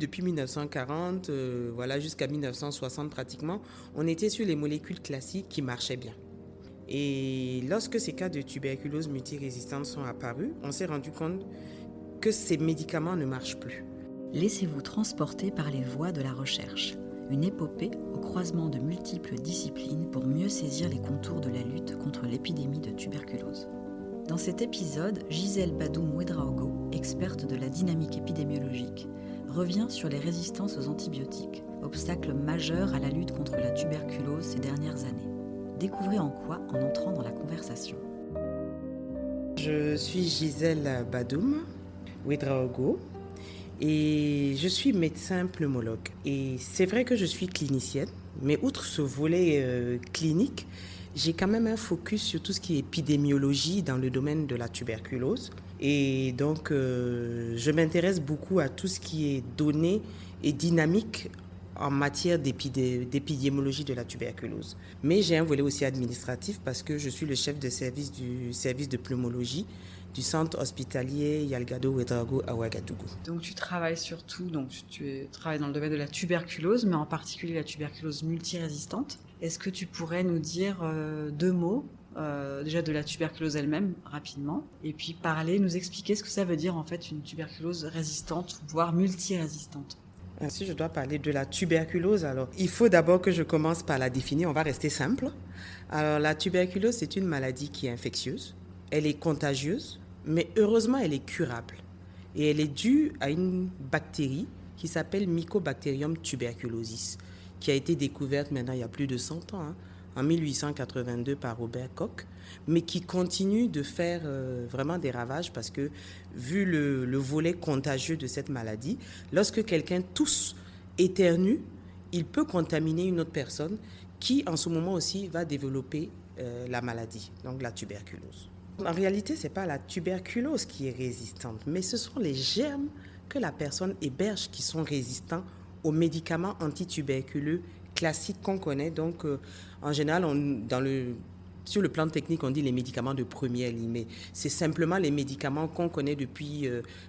Depuis 1940, voilà, jusqu'à 1960 pratiquement, on était sur les molécules classiques qui marchaient bien. Et lorsque ces cas de tuberculose multirésistante sont apparus, on s'est rendu compte que ces médicaments ne marchent plus. Laissez-vous transporter par les voies de la recherche. Une épopée au croisement de multiples disciplines pour mieux saisir les contours de la lutte contre l'épidémie de tuberculose. Dans cet épisode, Gisèle Badoum-Ouedraogo, experte de la dynamique épidémiologique, revient sur les résistances aux antibiotiques, obstacle majeur à la lutte contre la tuberculose ces dernières années. Découvrez en quoi en entrant dans la conversation. Je suis Gisèle Badoum-Ouedraogo et je suis médecin pneumologue. Et c'est vrai que je suis clinicienne, mais outre ce volet clinique, j'ai quand même un focus sur tout ce qui est épidémiologie dans le domaine de la tuberculose. Et donc, je m'intéresse beaucoup à tout ce qui est données et dynamique en matière d'épidémiologie de la tuberculose. Mais j'ai un volet aussi administratif parce que je suis le chef de service du service de pneumologie du centre hospitalier Yalgado Ouedraogo à Ouagadougou. Donc tu travailles surtout, tu travailles dans le domaine de la tuberculose, mais en particulier la tuberculose multirésistante. Est-ce que tu pourrais nous dire deux mots déjà de la tuberculose elle-même, rapidement, et puis nous expliquer ce que ça veut dire en fait une tuberculose résistante, voire multirésistante? Si je dois parler de la tuberculose, alors il faut d'abord que je commence par la définir, on va rester simple. Alors la tuberculose, c'est une maladie qui est infectieuse, elle est contagieuse, mais heureusement elle est curable. Et elle est due à une bactérie qui s'appelle Mycobacterium tuberculosis, qui a été découverte maintenant il y a plus de 100 ans, en 1882 par Robert Koch, mais qui continue de faire vraiment des ravages parce que, vu le volet contagieux de cette maladie, lorsque quelqu'un tousse, éternue, il peut contaminer une autre personne qui, en ce moment aussi, va développer la maladie, donc la tuberculose. En réalité, ce n'est pas la tuberculose qui est résistante, mais ce sont les germes que la personne héberge qui sont résistants aux médicaments antituberculeux classiques qu'on connaît. Donc, en général, sur le plan technique, on dit les médicaments de première ligne, mais c'est simplement les médicaments qu'on connaît depuis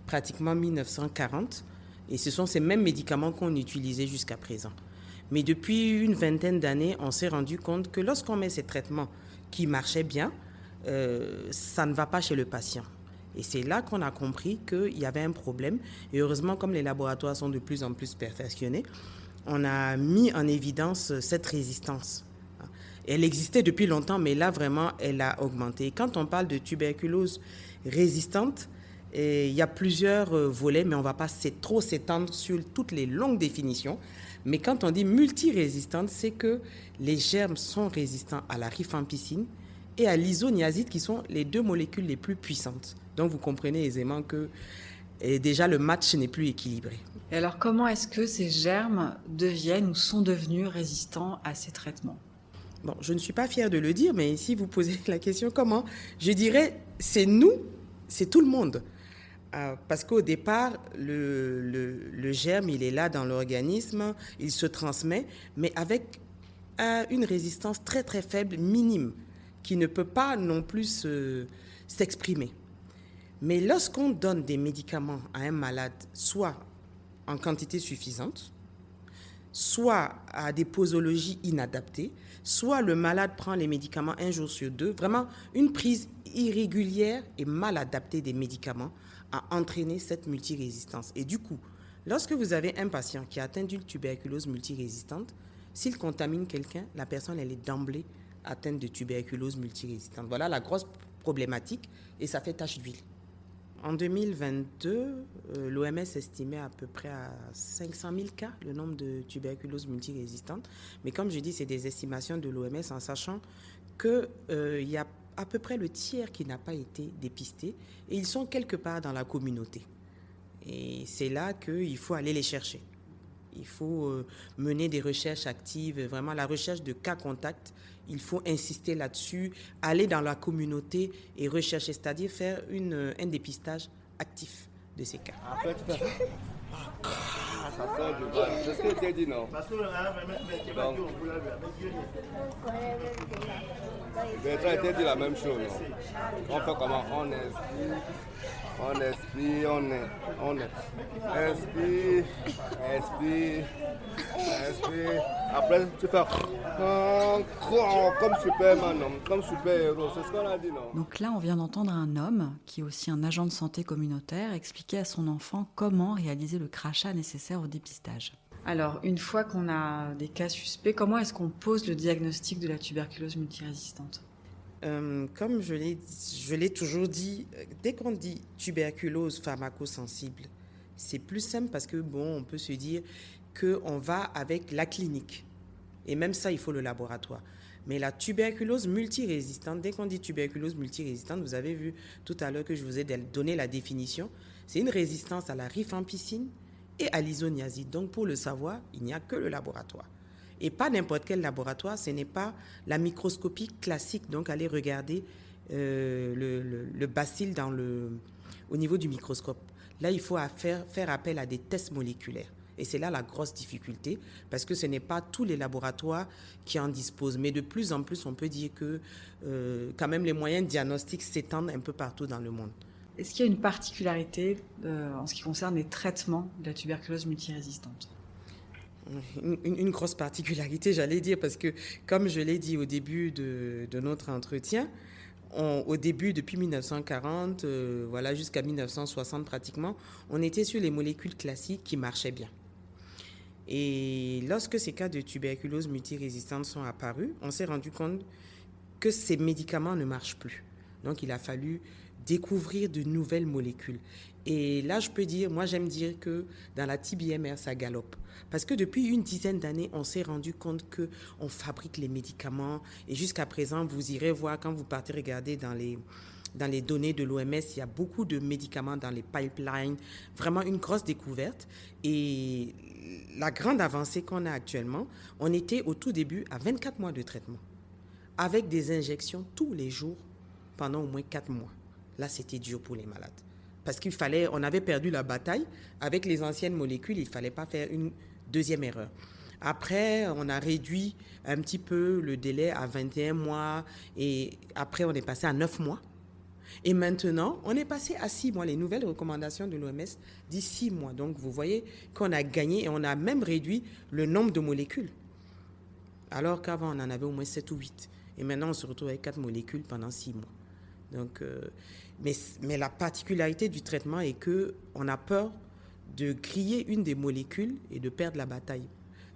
pratiquement 1940. Et ce sont ces mêmes médicaments qu'on utilisait jusqu'à présent. Mais depuis une vingtaine d'années, on s'est rendu compte que lorsqu'on met ces traitements qui marchaient bien, ça ne va pas chez le patient. Et c'est là qu'on a compris qu'il y avait un problème. Et heureusement, comme les laboratoires sont de plus en plus perfectionnés, on a mis en évidence cette résistance. Elle existait depuis longtemps, mais là, vraiment, elle a augmenté. Et quand on parle de tuberculose résistante, il y a plusieurs volets, mais on ne va pas trop s'étendre sur toutes les longues définitions. Mais quand on dit multirésistante, c'est que les germes sont résistants à la rifampicine et à l'isoniazide, qui sont les deux molécules les plus puissantes. Donc, vous comprenez aisément que déjà, le match n'est plus équilibré. Et alors, comment est-ce que ces germes deviennent ou sont devenus résistants à ces traitements ? Bon, je ne suis pas fière de le dire, mais si vous posez la question comment, je dirais c'est nous, c'est tout le monde. Parce qu'au départ, le germe, il est là dans l'organisme, il se transmet, mais avec une résistance très très faible, minime, qui ne peut pas non plus s'exprimer. Mais lorsqu'on donne des médicaments à un malade, soit en quantité suffisante, soit à des posologies inadaptées, soit le malade prend les médicaments un jour sur deux, vraiment une prise irrégulière et mal adaptée des médicaments a entraîné cette multirésistance. Et du coup, lorsque vous avez un patient qui a atteint d'une tuberculose multirésistante, s'il contamine quelqu'un, la personne elle est d'emblée atteinte de tuberculose multirésistante. Voilà la grosse problématique et ça fait tache d'huile. En 2022, l'OMS estimait à peu près à 500 000 cas le nombre de tuberculoses multirésistantes. Mais comme je dis, c'est des estimations de l'OMS en sachant qu'il y a à peu près le tiers qui n'a pas été dépisté et ils sont quelque part dans la communauté. Et c'est là qu'il faut aller les chercher. Il faut mener des recherches actives, vraiment la recherche de cas contacts. Il faut insister là-dessus, aller dans la communauté et rechercher, c'est-à-dire faire un dépistage actif de ces cas. Après, tu fais... Ah, ça sort du bas. C'est ce que tu as dit, non? Donc, Bertrand était dit la même chose, non? On fait comment? Esprit. Après, tu fais comme Superman, non? Comme super-héros. C'est ce qu'on a dit, non? Donc là, on vient d'entendre un homme, qui est aussi un agent de santé communautaire, expliquer à son enfant comment réaliser le crachat nécessaire au dépistage. Alors, une fois qu'on a des cas suspects, comment est-ce qu'on pose le diagnostic de la tuberculose multirésistante? Comme je l'ai toujours dit, dès qu'on dit tuberculose pharmacosensible, c'est plus simple parce que, bon, on peut se dire qu'on va avec la clinique. Et même ça, il faut le laboratoire. Mais la tuberculose multirésistante, dès qu'on dit tuberculose multirésistante, vous avez vu tout à l'heure que je vous ai donné la définition, c'est une résistance à la rifampicine et à l'isoniazide. Donc, pour le savoir, il n'y a que le laboratoire. Et pas n'importe quel laboratoire, ce n'est pas la microscopie classique, donc aller regarder le bacille au niveau du microscope. Là, il faut faire appel à des tests moléculaires. Et c'est là la grosse difficulté, parce que ce n'est pas tous les laboratoires qui en disposent. Mais de plus en plus, on peut dire que quand même les moyens de diagnostic s'étendent un peu partout dans le monde. Est-ce qu'il y a une particularité en ce qui concerne les traitements de la tuberculose multirésistante? Une grosse particularité, j'allais dire, parce que comme je l'ai dit au début de notre entretien, au début, depuis 1940, voilà, jusqu'à 1960 pratiquement, on était sur les molécules classiques qui marchaient bien. Et lorsque ces cas de tuberculose multirésistante sont apparus, on s'est rendu compte que ces médicaments ne marchent plus. Donc il a fallu découvrir de nouvelles molécules. Et là, je peux dire, moi j'aime dire que dans la TBMR, ça galope. Parce que depuis une dizaine d'années, on s'est rendu compte qu'on fabrique les médicaments. Et jusqu'à présent, vous irez voir, quand vous partez regarder dans les données de l'OMS, il y a beaucoup de médicaments dans les pipelines. Vraiment une grosse découverte. Et la grande avancée qu'on a actuellement, on était au tout début à 24 mois de traitement. Avec des injections tous les jours pendant au moins 4 mois. Là, c'était dur pour les malades. Parce on avait perdu la bataille. Avec les anciennes molécules, il ne fallait pas faire une deuxième erreur. Après, on a réduit un petit peu le délai à 21 mois. Et après, on est passé à 9 mois. Et maintenant, on est passé à 6 mois. Les nouvelles recommandations de l'OMS disent 6 mois. Donc, vous voyez qu'on a gagné et on a même réduit le nombre de molécules. Alors qu'avant, on en avait au moins 7 ou 8. Et maintenant, on se retrouve avec 4 molécules pendant 6 mois. Donc, mais la particularité du traitement est qu'on a peur de griller une des molécules et de perdre la bataille.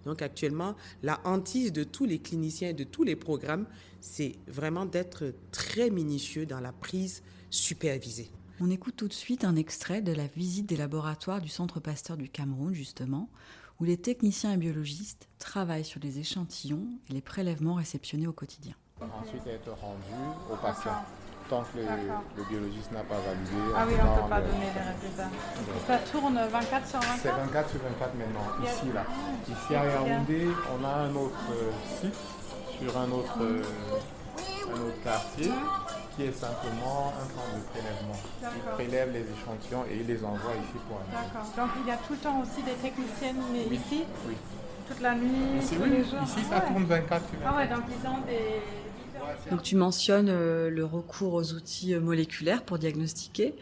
Donc actuellement, la hantise de tous les cliniciens et de tous les programmes, c'est vraiment d'être très minutieux dans la prise supervisée. On écoute tout de suite un extrait de la visite des laboratoires du Centre Pasteur du Cameroun, justement, où les techniciens et biologistes travaillent sur les échantillons et les prélèvements réceptionnés au quotidien. Ensuite être rendu au patient. Tant que le biologiste n'a pas validé. Ah oui, on ne peut pas donner les résultats. Et ça tourne 24 sur 24? C'est 24 sur 24 maintenant, ici, là. Ici à Yaoundé, on a un autre site sur un autre quartier qui est simplement un centre de prélèvement. Il prélève les échantillons et il les envoie ici pour analyser. D'accord. Donc il y a tout le temps aussi des techniciennes ici? Oui. Toute la nuit, Ici, tous les jours? Ici, ça tourne 24 sur 24. Ah ouais, donc ils ont des... Donc tu mentionnes le recours aux outils moléculaires pour diagnostiquer.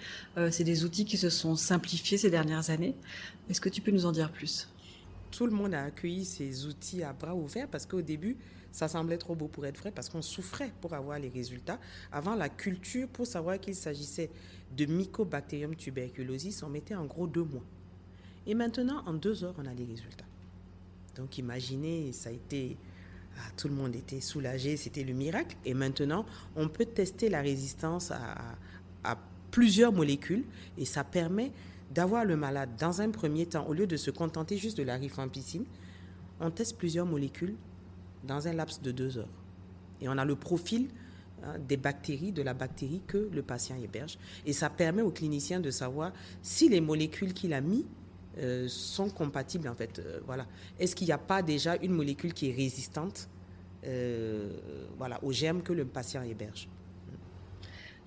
C'est des outils qui se sont simplifiés ces dernières années. Est-ce que tu peux nous en dire plus? Tout le monde a accueilli ces outils à bras ouverts parce qu'au début, ça semblait trop beau pour être vrai parce qu'on souffrait pour avoir les résultats. Avant, la culture, pour savoir qu'il s'agissait de Mycobacterium tuberculosis, on mettait en gros 2 mois. Et maintenant, en 2 heures, on a les résultats. Donc imaginez, ça a été... tout le monde était soulagé, c'était le miracle. Et maintenant, on peut tester la résistance à plusieurs molécules et ça permet d'avoir le malade dans un premier temps, au lieu de se contenter juste de la rifampicine, on teste plusieurs molécules dans un laps de 2 heures. Et on a le profil des bactéries, de la bactérie que le patient héberge. Et ça permet au clinicien de savoir si les molécules qu'il a mis sont compatibles en fait. Voilà. Est-ce qu'il n'y a pas déjà une molécule qui est résistante aux germes que le patient héberge?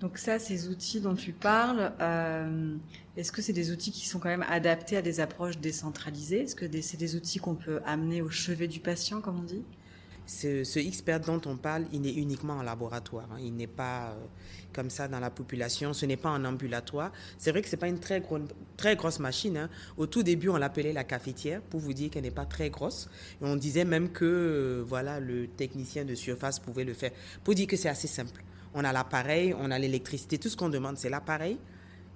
Donc ça, ces outils dont tu parles, est-ce que c'est des outils qui sont quand même adaptés à des approches décentralisées? Est-ce que c'est des outils qu'on peut amener au chevet du patient, comme on dit? Ce expert dont on parle, il est uniquement en laboratoire. Il n'est pas comme ça dans la population. Ce n'est pas en ambulatoire. C'est vrai que ce n'est pas une très grosse machine. Au tout début, on l'appelait la cafetière pour vous dire qu'elle n'est pas très grosse. Et on disait même que le technicien de surface pouvait le faire. Pour dire que c'est assez simple. On a l'appareil, on a l'électricité. Tout ce qu'on demande, c'est l'appareil,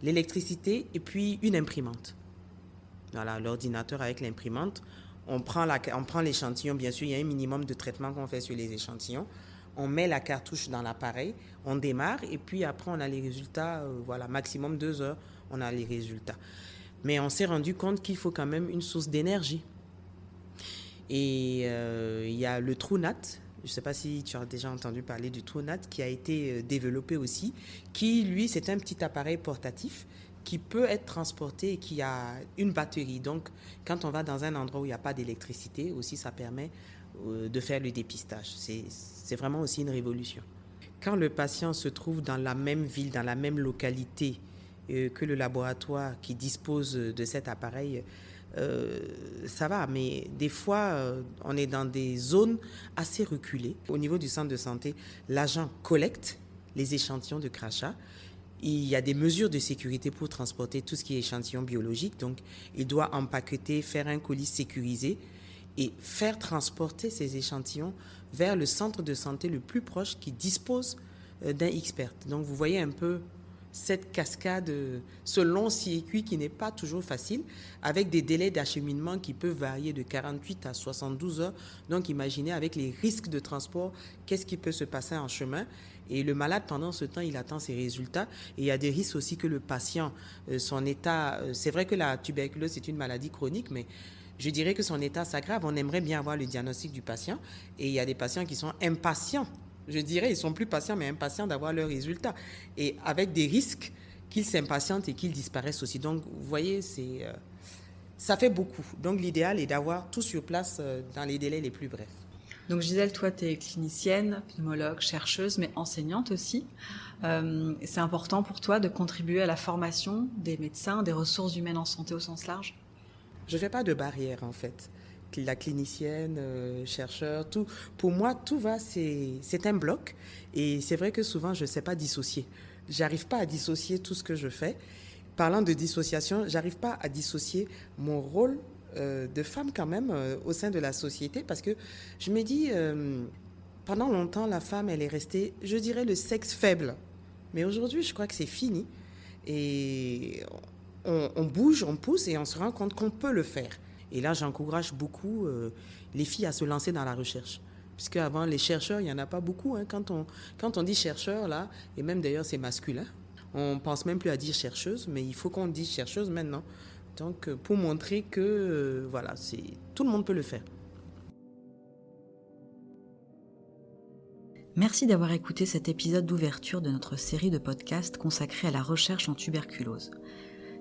l'électricité et puis une imprimante. Voilà, l'ordinateur avec l'imprimante. On prend l'échantillon, bien sûr, il y a un minimum de traitement qu'on fait sur les échantillons. On met la cartouche dans l'appareil, on démarre et puis après on a les résultats, maximum 2 heures, on a les résultats. Mais on s'est rendu compte qu'il faut quand même une source d'énergie. Et il y a le TrueNAT, je ne sais pas si tu as déjà entendu parler du TrueNAT, qui a été développé aussi, qui lui c'est un petit appareil portatif qui peut être transporté et qui a une batterie. Donc, quand on va dans un endroit où il n'y a pas d'électricité, aussi, ça permet de faire le dépistage. C'est vraiment aussi une révolution. Quand le patient se trouve dans la même ville, dans la même localité que le laboratoire qui dispose de cet appareil, ça va. Mais des fois, on est dans des zones assez reculées. Au niveau du centre de santé, l'agent collecte les échantillons de crachat. Il y a des mesures de sécurité pour transporter tout ce qui est échantillon biologique. Donc, il doit empaqueter, faire un colis sécurisé et faire transporter ces échantillons vers le centre de santé le plus proche qui dispose d'un expert. Donc, vous voyez un peu cette cascade, ce long circuit qui n'est pas toujours facile, avec des délais d'acheminement qui peuvent varier de 48 à 72 heures. Donc, imaginez avec les risques de transport, qu'est-ce qui peut se passer en chemin. Et le malade, pendant ce temps, il attend ses résultats. Et il y a des risques aussi que le patient, son état... c'est vrai que la tuberculose, c'est une maladie chronique, mais je dirais que son état s'aggrave. On aimerait bien avoir le diagnostic du patient. Et il y a des patients qui sont impatients. Je dirais, ils sont plus patients, mais impatients d'avoir leurs résultats. Et avec des risques qu'ils s'impatientent et qu'ils disparaissent aussi. Donc, vous voyez, ça fait beaucoup. Donc, l'idéal est d'avoir tout sur place dans les délais les plus brefs. Donc Gisèle, toi, tu es clinicienne, pneumologue, chercheuse, mais enseignante aussi. C'est important pour toi de contribuer à la formation des médecins, des ressources humaines en santé au sens large? Je ne fais pas de barrière, en fait. La clinicienne, chercheur, tout. Pour moi, tout va, c'est un bloc. Et c'est vrai que souvent, je ne sais pas dissocier. Je n'arrive pas à dissocier tout ce que je fais. Parlant de dissociation, je n'arrive pas à dissocier mon rôle de femme quand même au sein de la société, parce que je me dis, pendant longtemps, la femme, elle est restée, je dirais, le sexe faible. Mais aujourd'hui, je crois que c'est fini. Et on bouge, on pousse et on se rend compte qu'on peut le faire. Et là, j'encourage beaucoup les filles à se lancer dans la recherche. Puisque avant, les chercheurs, il n'y en a pas beaucoup. Quand on dit chercheur, là, et même d'ailleurs, c'est masculin, on ne pense même plus à dire chercheuse, mais il faut qu'on dise chercheuse maintenant. Donc, pour montrer que, tout le monde peut le faire. Merci d'avoir écouté cet épisode d'ouverture de notre série de podcasts consacrée à la recherche en tuberculose.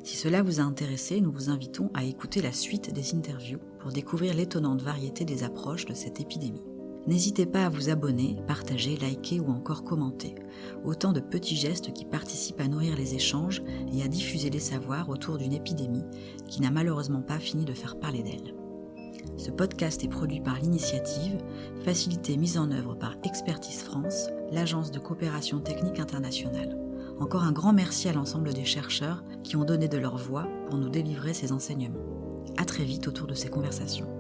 Si cela vous a intéressé, nous vous invitons à écouter la suite des interviews pour découvrir l'étonnante variété des approches de cette épidémie. N'hésitez pas à vous abonner, partager, liker ou encore commenter. Autant de petits gestes qui participent à nourrir les échanges et à diffuser les savoirs autour d'une épidémie qui n'a malheureusement pas fini de faire parler d'elle. Ce podcast est produit par l'Initiative, facilité mise en œuvre par Expertise France, l'agence de coopération technique internationale. Encore un grand merci à l'ensemble des chercheurs qui ont donné de leur voix pour nous délivrer ces enseignements. À très vite autour de ces conversations.